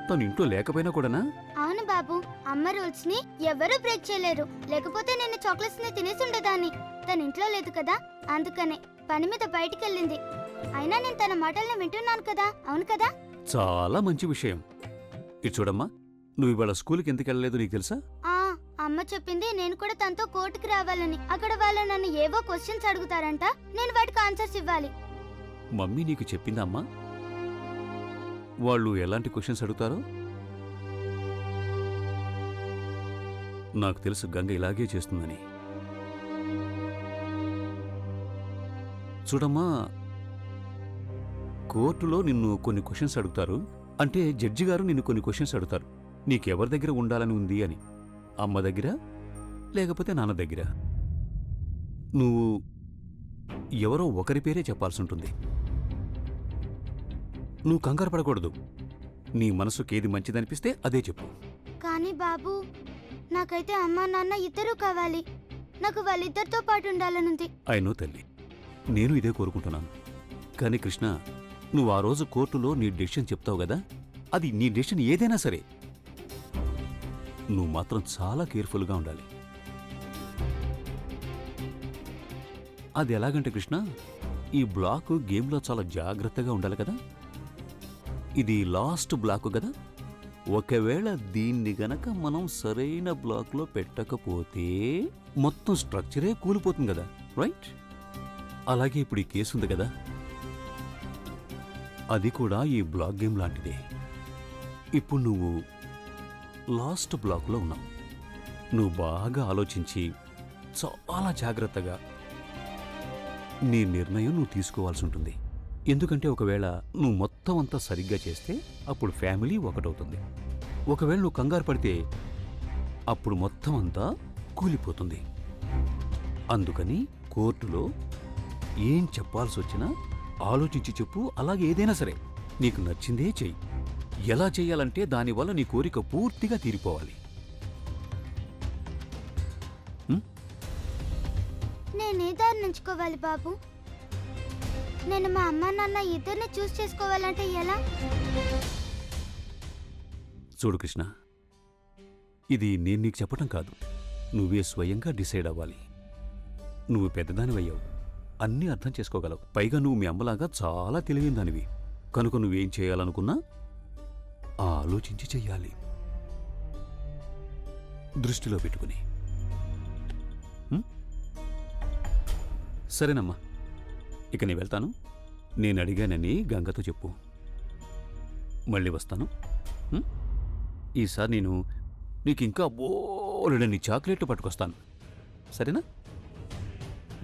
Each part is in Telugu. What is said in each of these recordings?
తను ఇంట్లో లేకపోయినా కూడానా? అవును బాబు, అమ్మ రూల్స్ ని ఎవరూ బ్రేక్ చేయలేరు. లేకపోతే నేను చాక్లెట్స్ ని తినేసి ఉండేదాన్ని. తన ఇంట్లో లేదు కదా, అందుకనే పని మీద బయటికి వెళ్ళింది. అయినా నేను తన మాటల్ని వింటున్నాను కదా. అవును కదా? చాలా మంచి విషయం. ఇది చూడమ్మా, నువ్వు ఇవాళ స్కూల్కి ఎందుకు వెళ్ళలేదు నీకు తెలుసా? అమ్మ చెప్పింది నేను కూడా తనతో కోర్టుకి రావాలని. అక్కడ వాళ్ళు నన్ను ఏవో క్వశ్చన్స్ అడుగుతారంట, నేను వాటికి ఆన్సర్స్ ఇవ్వాలి. మమ్మీ నీకు చెప్పిందా అమ్మా వాళ్ళు ఎలాంటి క్వశ్చన్స్ అడుగుతారో? నాకు తెలుసు గంగ ఇలాగే చేస్తుందని. చూడమ్మా, కోర్టులో నిన్ను కొన్ని క్వశ్చన్స్ అడుగుతారు. అంటే జడ్జి గారు నిన్ను కొన్ని క్వశ్చన్స్ అడుగుతారు. నీకెవరి దగ్గర ఉండాలని ఉంది అని. అమ్మ దగ్గర లేకపోతే నాన్న దగ్గర. నువ్వు ఎవరో ఒకరి పేరే చెప్పాల్సి ఉంటుంది. నువ్వు కంగారు పడకూడదు. నీ మనసుకి ఏది మంచిదనిపిస్తే అదే చెప్పు. కానీ బాబు, నాకైతే అమ్మా నాన్న ఇద్దరూ కావాలి. నాకు వాళ్ళిద్దరితో పాటు ఉండాలనుంది. అయినో తల్లి, నేను ఇదే కోరుకుంటున్నాను. కానీ కృష్ణ, నువ్వు ఆ రోజు కోర్టులో నీ డెసిషన్ చెప్తావు కదా, అది నీ డెసిషన్ ఏదైనా సరే, నువ్వు మాత్రం చాలా కేర్ఫుల్గా ఉండాలి. అది ఎలాగంటే కృష్ణ, ఈ బ్లాక్ గేమ్లో చాలా జాగ్రత్తగా ఉండాలి కదా. ఇది లాస్ట్ బ్లాక్ కదా. ఒకవేళ దీన్ని గనక మనం సరైన బ్లాక్లో పెట్టకపోతే మొత్తం స్ట్రక్చరే కూలిపోతుంది కదా, రైట్? అలాగే ఇప్పుడు ఈ కేసు ఉంది కదా, అది కూడా ఈ బ్లాక్ గేమ్ లాంటిదే. ఇప్పుడు నువ్వు లాస్ట్ బ్లాక్లో ఉన్నావు. నువ్వు బాగా ఆలోచించి చాలా జాగ్రత్తగా నీ నిర్ణయం నువ్వు తీసుకోవాల్సి ఉంటుంది. ఎందుకంటే ఒకవేళ నువ్వు మొత్తం అంతా సరిగ్గా చేస్తే అప్పుడు ఫ్యామిలీ ఒకటవుతుంది. ఒకవేళ నువ్వు కంగారు పడితే అప్పుడు మొత్తం అంతా కూలిపోతుంది. అందుకని కోర్టులో ఏం చెప్పాల్సి వచ్చినా ఆలోచించి చెప్పు. అలాగే ఏదైనా సరే నీకు నచ్చిందే చెయ్యి. ఎలా చెయ్యాలంటే దానివల్ల నీ కోరిక పూర్తిగా తీరిపోవాలి. నేనే దారి నుంచుకోవాలి బాబు? నేను మా అమ్మ నాన్న ఇద్దరిని చూస్ చేసుకోవాలంటే ఎలా? చూడు కృష్ణ, ఇది నేను నీకు చెప్పటం కాదు, నువ్వే స్వయంగా డిసైడ్ అవ్వాలి. నువ్వు పెద్దదానివయ్యావు, అన్నీ అర్థం చేసుకోగలవు. పైగా నువ్వు మీ అమ్మలాగా చాలా తెలివైన దానివి. కనుక నువ్వేం చేయాలనుకున్నా ఆలోచించి చెయ్యాలి, దృష్టిలో పెట్టుకుని. సరేనమ్మా, ఇక నేను వెళ్తాను. నేను అడిగానని గంగతో చెప్పు. మళ్ళీ వస్తాను. ఈసారి నేను నీకు ఇంకా బోలెడన్ని చాక్లెట్లు పట్టుకొస్తాను, సరేనా?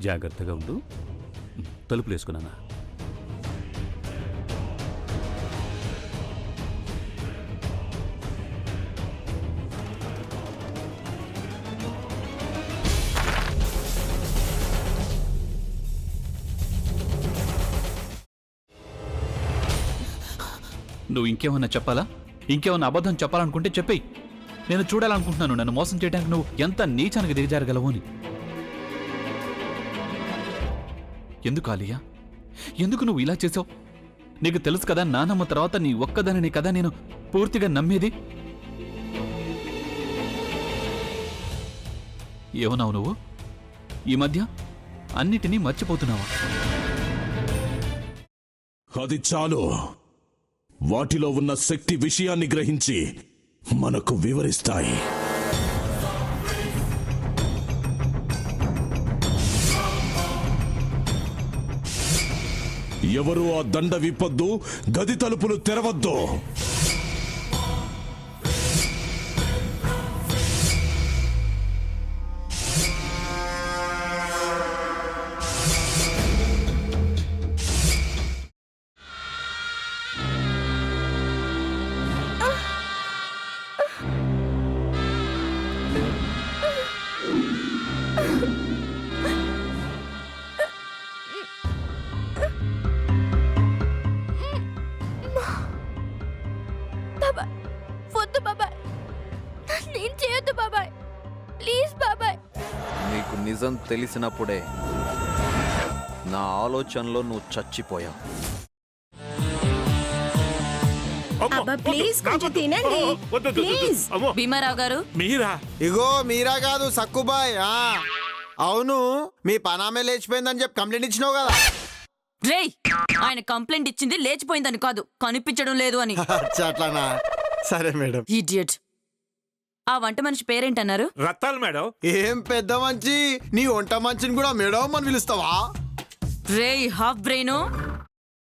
జాగ్రత్తగా ఉండు. తలుపులు వేసుకున్నానా? నువ్వు ఇంకేమన్నా చెప్పాలా? ఇంకేమన్నా అబద్ధం చెప్పాలనుకుంటే చెప్పేయి. నేను చూడాలనుకుంటున్నాను నన్ను మోసం చేయడానికి నువ్వు ఎంత నీచానికి దిగజారగలవు అని. ఎందుకు ఆలియా, ఎందుకు నువ్వు ఇలా చేసావు? నీకు తెలుసు కదా, నానమ్మ తర్వాత నీ ఒక్కదానిని కదా నేను పూర్తిగా నమ్మేది. ఏమన్నావు నువ్వు? ఈ మధ్య అన్నిటినీ మర్చిపోతున్నావా? అది చాలు. వాటిలో ఉన్న శక్తి విషయాన్ని గ్రహించి మనకు వివరిస్తాయి. ఎవరు ఆ దండ విప్పొద్దు, గది తలుపులు తెరవద్దు. నీకు నిజం తెలిసినప్పుడే నా ఆలోచనలో నువ్వు చచ్చిపోయావు. అబ్బా ప్లీజ్ కొంచెం తినండి ప్లీజ్. భీమారావు గారు మీరా? ఇగో మీరా కాదు సక్కుబాయ్. అవును, మీ పనామే లేచిపోయిందని చెప్పి కంప్లైంట్ ఇచ్చినావు కదా. రేయ్, ఆయన కంప్లైంట్ ఇచ్చింది లేచిపోయిందని కాదు, కనిపించడం లేదు అని. అచ్చా, అట్లానా? సరే మేడం. ఇడియట్. ఆ వంట మనిషి పేరేంటన్నారు? రత్తాలు మేడం. ఏం పెద్ద మంచి, నీ వంట మంచిని కూడా మేడం అని పిలుస్తావా? రేయ్ హాఫ్ బ్రెయిన్,